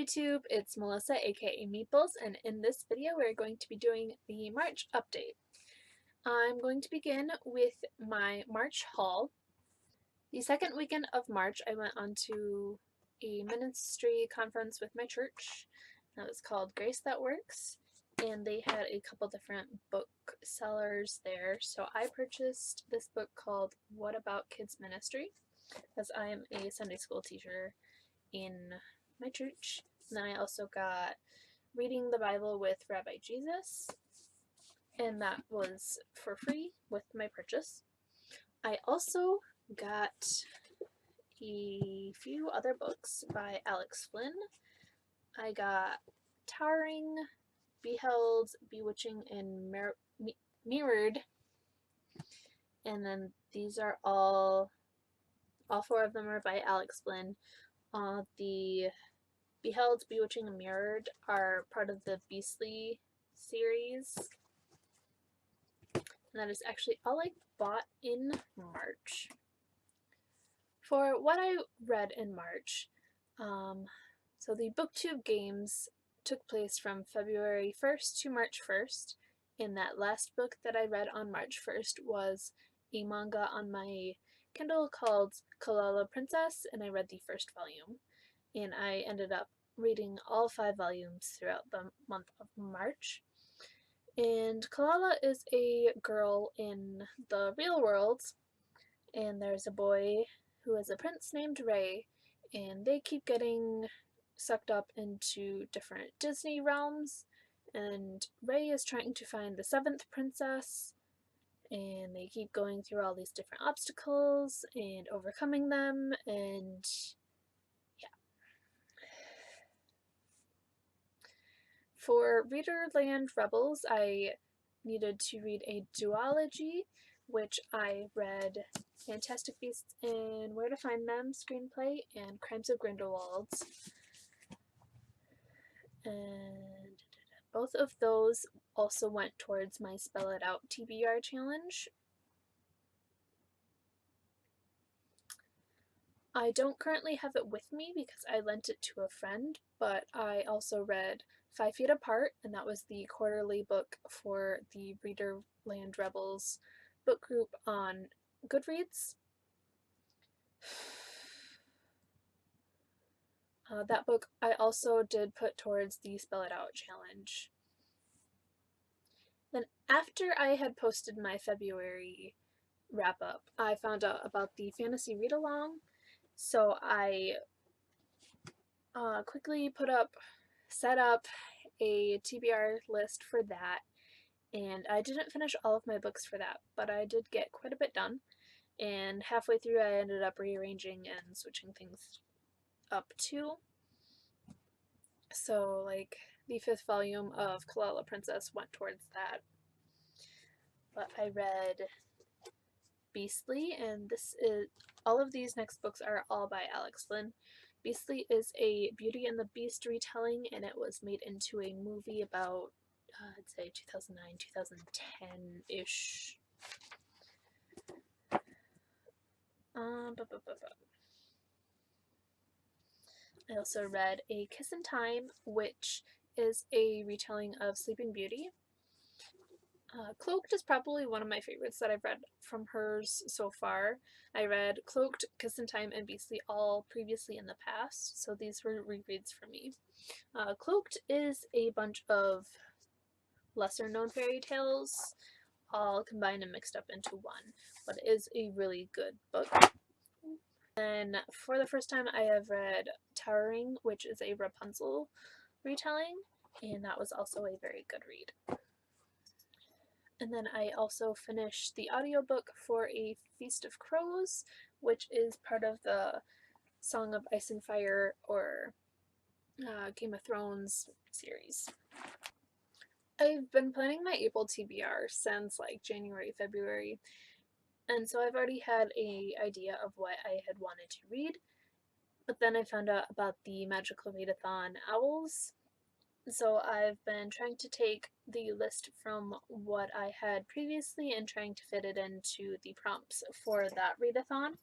YouTube, it's Melissa aka Meeples, and in this video we're going to be doing the March update. I'm going to begin with my March haul. The second weekend of March I went on to a ministry conference with my church that was called Grace That Works, and they had a couple different book sellers there, so I purchased this book called What About Kids Ministry, as I am a Sunday school teacher in my church. And then I also got Reading the Bible with Rabbi Jesus, and that was for free with my purchase. I also got a few other books by Alex Flynn. I got Towering, Beheld, Bewitching, and Mirrored, and then these are all four of them are by Alex Flynn. The Beheld, Bewitching, and Mirrored are part of the Beastly series. And that is actually all I bought in March. For what I read in March, so the BookTube games took place from February 1st to March 1st, and that last book that I read on March 1st was a manga on my Kindle called Kalala Princess, and I read the first volume. And I ended up reading all 5 volumes throughout the month of March. And Kalala is a girl in the real world, and there's a boy who is a prince named Ray, and they keep getting sucked up into different Disney realms, and Ray is trying to find the 7th princess, and they keep going through all these different obstacles and overcoming them, and for Readerland Rebels, I needed to read a duology, which I read Fantastic Beasts and Where to Find Them screenplay and Crimes of Grindelwald. And both of those also went towards my Spell It Out TBR challenge. I don't currently have it with me because I lent it to a friend, but I also read 5 Feet Apart, and that was the quarterly book for the Readerland Rebels book group on Goodreads. That book I also did put towards the Spell It Out challenge. Then after I had posted my February wrap-up, I found out about the fantasy read-along, so I quickly set up a TBR list for that, and I didn't finish all of my books for that, but I did get quite a bit done, and halfway through I ended up rearranging and switching things up too. So like the 5th volume of Kalala Princess went towards that. But I read Beastly, and all of these next books are all by Alex Flynn. Beastly is a Beauty and the Beast retelling, and it was made into a movie about, I'd say 2009, 2010-ish. I also read A Kiss in Time, which is a retelling of Sleeping Beauty. Cloaked is probably one of my favorites that I've read from hers so far. I read Cloaked, Kiss in Time, and Beastly all previously in the past, so these were rereads for me. Cloaked is a bunch of lesser known fairy tales all combined and mixed up into one, but it is a really good book. And for the first time I have read Towering, which is a Rapunzel retelling, and that was also a very good read. And then I also finished the audiobook for A Feast of Crows, which is part of the Song of Ice and Fire or Game of Thrones series. I've been planning my April TBR since like January, February, and so I've already had an idea of what I had wanted to read, but then I found out about the Magical Readathon Owls. So I've been trying to take the list from what I had previously and trying to fit it into the prompts for that readathon.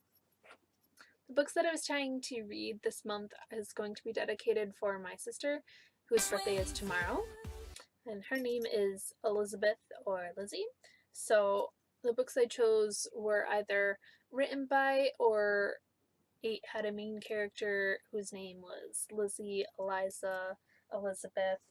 The books that I was trying to read this month is going to be dedicated for my sister, whose birthday is tomorrow, and her name is Elizabeth or Lizzie. So the books I chose were either written by or had a main character whose name was Lizzie, Eliza, Elizabeth.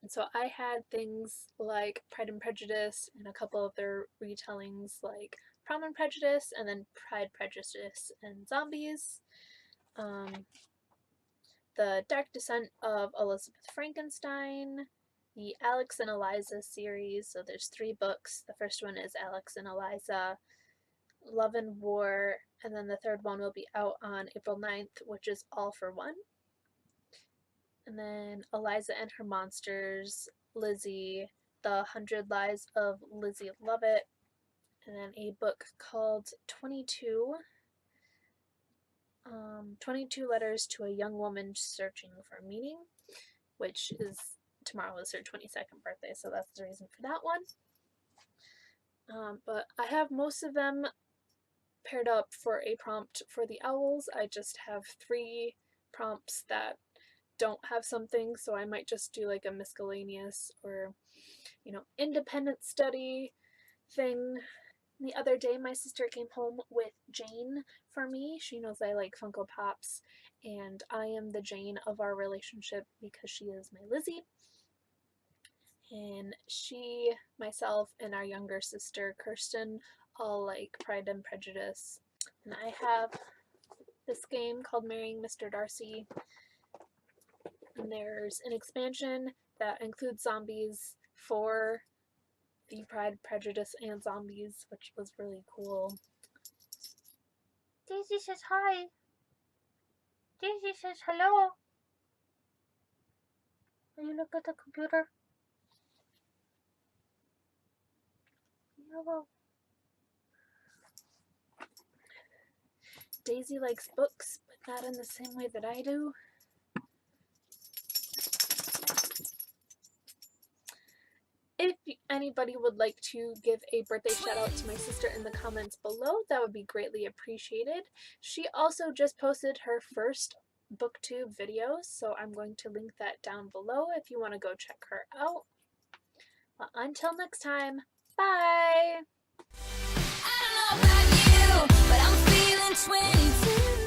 And so I had things like Pride and Prejudice and a couple of their retellings like Pride and Prejudice and then Pride, Prejudice, and Zombies. The Dark Descent of Elizabeth Frankenstein, the Alex and Eliza series. So there's 3 books. The first one is Alex and Eliza, Love and War, and then the third one will be out on April 9th, which is All for One. And then Eliza and Her Monsters, Lizzie, The 100 Lies of Lizzie Lovett, and then a book called 22 Letters to a Young Woman Searching for Meaning, which is tomorrow is her 22nd birthday, so that's the reason for that one. But I have most of them paired up for a prompt for the owls. I just have 3 prompts that don't have something, so I might just do like a miscellaneous or, independent study thing. The other day, my sister came home with Jane for me. She knows I like Funko Pops, and I am the Jane of our relationship because she is my Lizzie. And she, myself, and our younger sister, Kirsten, all like Pride and Prejudice. And I have this game called Marrying Mr. Darcy. And there's an expansion that includes zombies for the Pride, Prejudice, and Zombies, which was really cool. Daisy says hi. Daisy says hello. Will you look at the computer? Hello. Daisy likes books, but not in the same way that I do. If anybody would like to give a birthday shout out to my sister in the comments below, that would be greatly appreciated. She also just posted her first booktube video, so I'm going to link that down below if you want to go check her out. Well, until next time, bye! I don't know about you, but I'm feeling 22.